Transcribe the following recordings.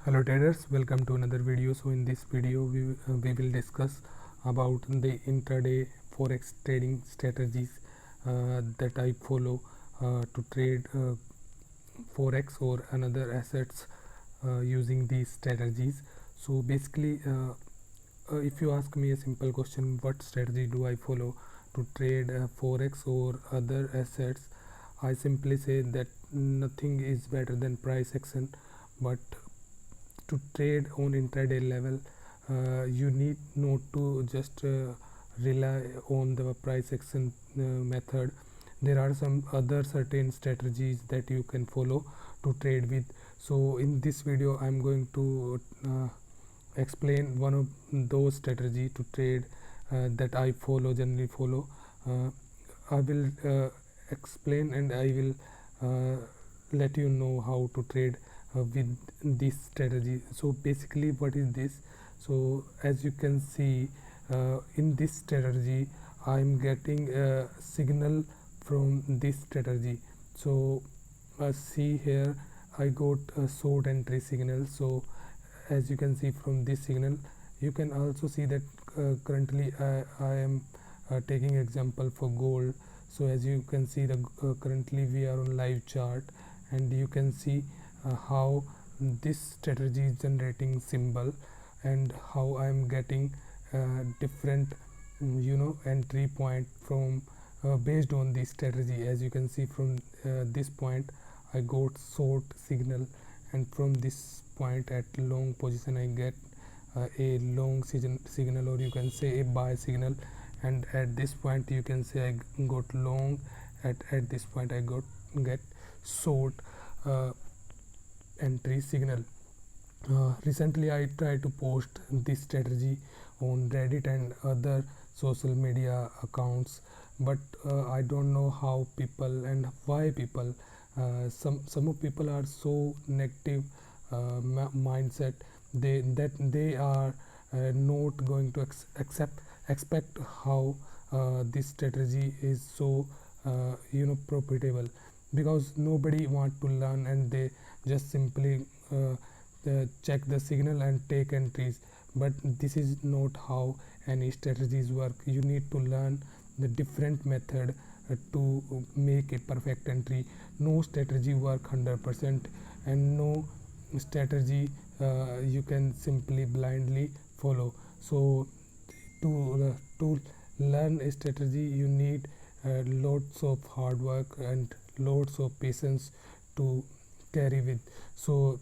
Hello traders, welcome to another video. So in this video we will discuss about the intraday forex trading strategies that I follow to trade forex or another assets using these strategies. So basically if you ask me a simple question, what strategy do I follow to trade forex or other assets, I simply say that nothing is better than price action. But to trade on intraday level, you need not to just rely on the price action method. There are some other certain strategies that you can follow to trade with. So in this video I'm going to explain one of those strategy to trade that I generally follow. I will explain and I will let you know how to trade with this strategy. So basically what is this? So as you can see, in this strategy I'm getting a signal from this strategy. So see here, I got a short entry signal. So as you can see from this signal, you can also see that currently I am taking example for gold. So as you can see, the currently we are on live chart, and you can see how this strategy is generating symbol and how I am getting different entry point from based on this strategy. As you can see from this point I got short signal, and from this point at long position I get a long signal, or you can say a buy signal. And at this point you can say I got long, at this point I get short entry signal. Recently I tried to post this strategy on Reddit and other social media accounts, but I don't know how people and why people, some of people are so negative mindset, they are not going to expect how this strategy is so profitable, because nobody want to learn and they just simply check the signal and take entries. But this is not how any strategies work. You need to learn the different method to make a perfect entry. No strategy work 100%, and no strategy you can simply blindly follow. So to learn a strategy you need lots of hard work and lots of patience to carry with. So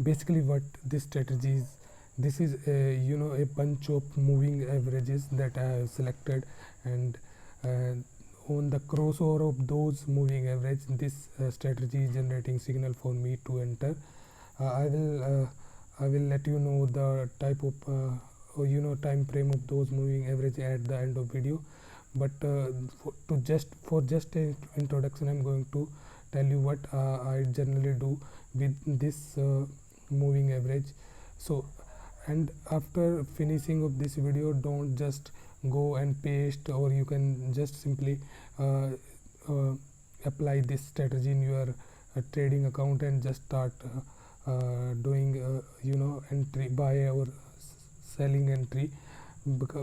basically what this strategy is, this is a bunch of moving averages that I have selected, and on the crossover of those moving average, this strategy is generating signal for me to enter. I will let you know the type of time frame of those moving average at the end of video. But for just a introduction, I'm going to tell you what I generally do with this moving average. So, and after finishing of this video, don't just go and paste, or you can just simply uh, uh, apply this strategy in your trading account and just start doing entry buy or selling entry,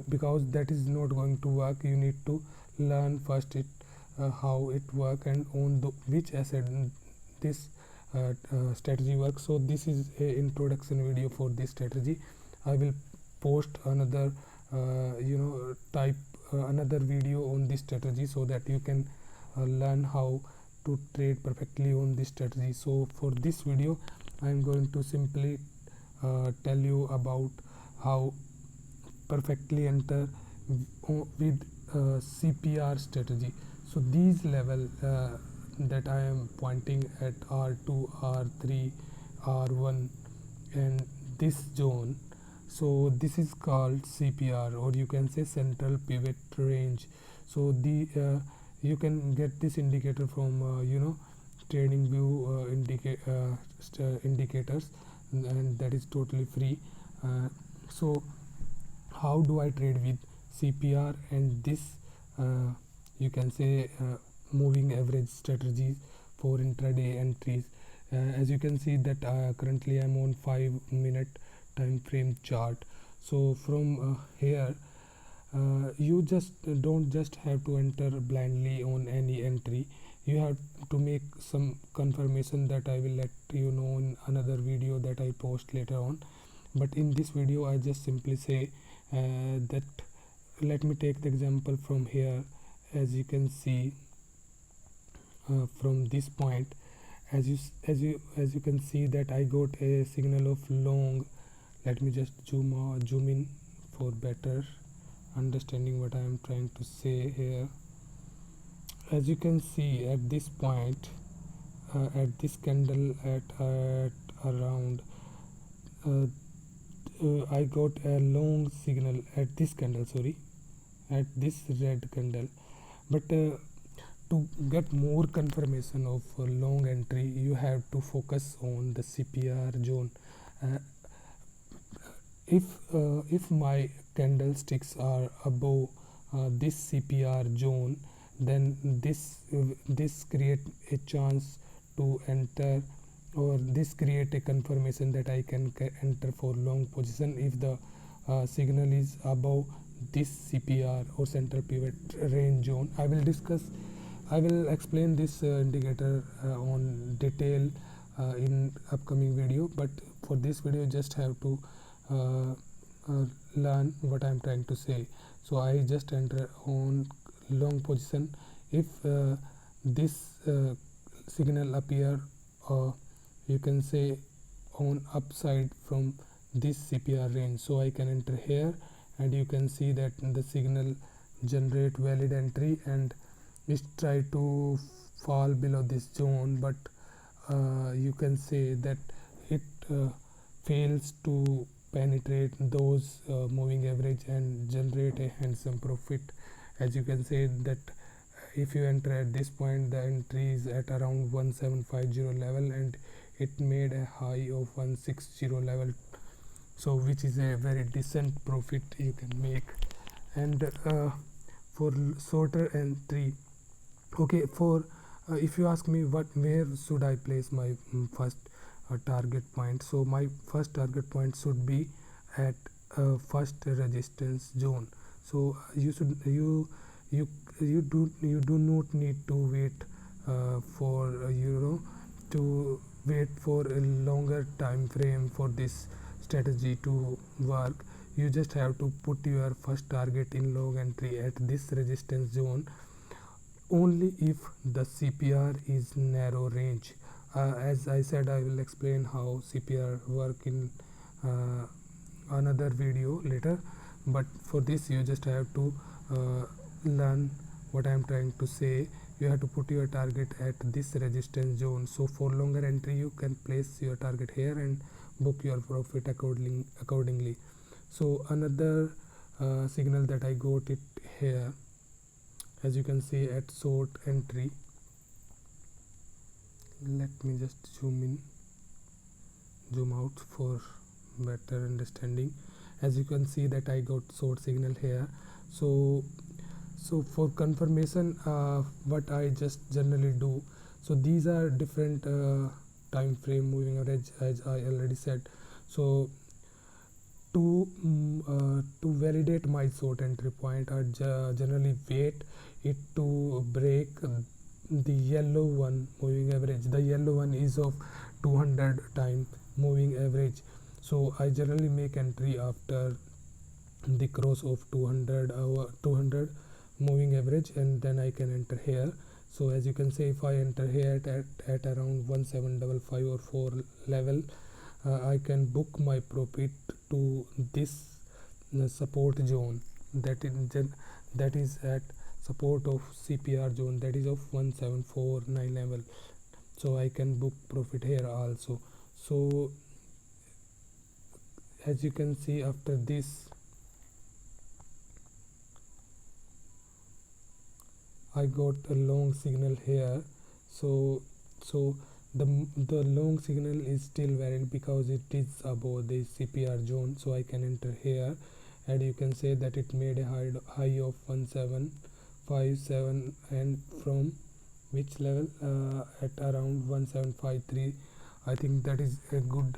because that is not going to work. You need to learn first it how it work and on which asset this strategy works. So this is a introduction video for this strategy. I will post another type another video on this strategy, so that you can learn how to trade perfectly on this strategy. So for this video I am going to simply tell you about how perfectly enter with CPR strategy. So these level that I am pointing at R2, R3, R1 and this zone, so this is called CPR, or you can say central pivot range. So the you can get this indicator from trading view indicators, and that is totally free. So how do I trade with CPR and this uh, you can say moving average strategies for intraday entries? As you can see that currently I'm on 5-minute time frame chart. So from here you just don't just have to enter blindly on any entry. You have to make some confirmation that I will let you know in another video that I post later on. But in this video I just simply say that let me take the example from here. As you can see from this point, as you can see that I got a signal of long. Let me just zoom in for better understanding what I am trying to say here. As you can see at this point, at this candle at around I got a long signal at this candle, sorry, at this red candle. But to get more confirmation of long entry, you have to focus on the CPR zone. uh, if my candlesticks are above this CPR zone, then this create a chance to enter, or this create a confirmation that I can enter for long position if the signal is above this CPR or central pivot range zone. I will explain this indicator on detail in upcoming video, but for this video just have to uh, learn what I am trying to say. So I just enter on long position if this signal appear, you can say, on upside from this CPR range, so I can enter here, and you can see that the signal generate valid entry and it try to fall below this zone, but you can say that it fails to penetrate those moving average and generate a handsome profit. As you can say that if you enter at this point, the entry is at around 1750 level and it made a high of 160 level, so which is a very decent profit you can make. And for shorter entry, okay, for if you ask me where should I place my first target point, so my first target point should be at first resistance zone. So you do not need to wait for to wait for a longer time frame for this strategy to work. You just have to put your first target in long entry at this resistance zone only if the CPR is narrow range. As I said, I will explain how CPR work in another video later, but for this you just have to learn what I am trying to say. You have to put your target at this resistance zone. So for longer entry you can place your target here and book your profit accordingly. So another signal that I got it here, as you can see at short entry. Let me just zoom out for better understanding. As you can see that I got short signal here. So for confirmation, what I just generally do, so these are different time frame moving average, as I already said. So to validate my short entry point, I generally wait it to break the yellow one moving average. The yellow one is of 200 time moving average, so I generally make entry after the cross of 200 moving average, and then I can enter here. So as you can see, if I enter here at around 1755 or 4 level, I can book my profit to this support zone, that is at support of CPR zone, that is of 1749 level. So I can book profit here also. So as you can see, after this I got a long signal here. So the long signal is still valid because it is above the CPR zone, so I can enter here, and you can say that it made a high of 1757, and from which level, at around 1753 I think that is a good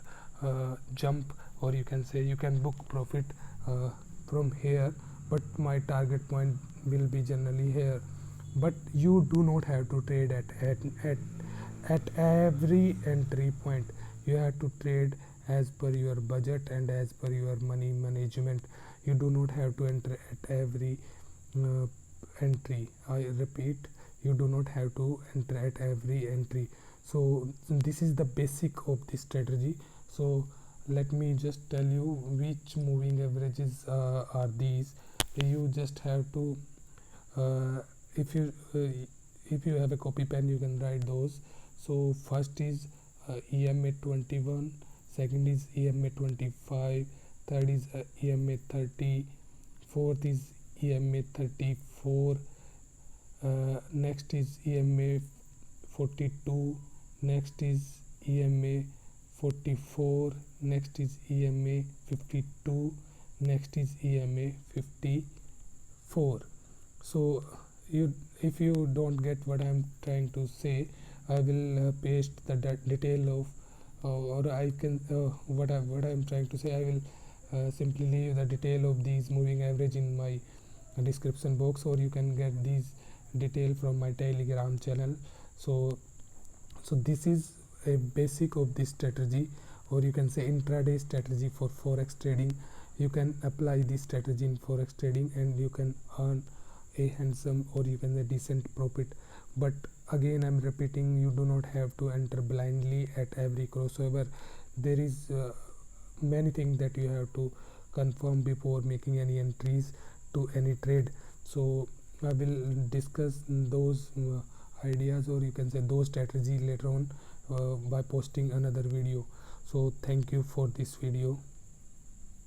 jump, or you can say you can book profit from here, but my target point will be generally here. But you do not have to trade at every entry point. You have to trade as per your budget and as per your money management. You do not have to enter at every uh, entry. I repeat, you do not have to enter at every entry. So this is the basic of this strategy. So let me just tell you which moving averages are these. You just have to uh, if you if you have a copy pen, you can write those. So first is EMA 21, second is EMA 25, third is EMA 30, fourth is EMA 34, next is EMA 42, next is EMA 44, next is EMA 52, next is EMA 54. So you, if you don't get what I'm trying to say, I will paste the detail of or I can what I'm trying to say, I will simply leave the detail of these moving average in my description box, or you can get these detail from my Telegram channel. So this is a basic of this strategy, or you can say intraday strategy for forex trading. You can apply this strategy in forex trading and you can earn a handsome, or you can say decent profit. But again, I'm repeating, you do not have to enter blindly at every crossover. There is many things that you have to confirm before making any entries to any trade. So I will discuss those ideas, or you can say those strategies later on by posting another video. So thank you for this video.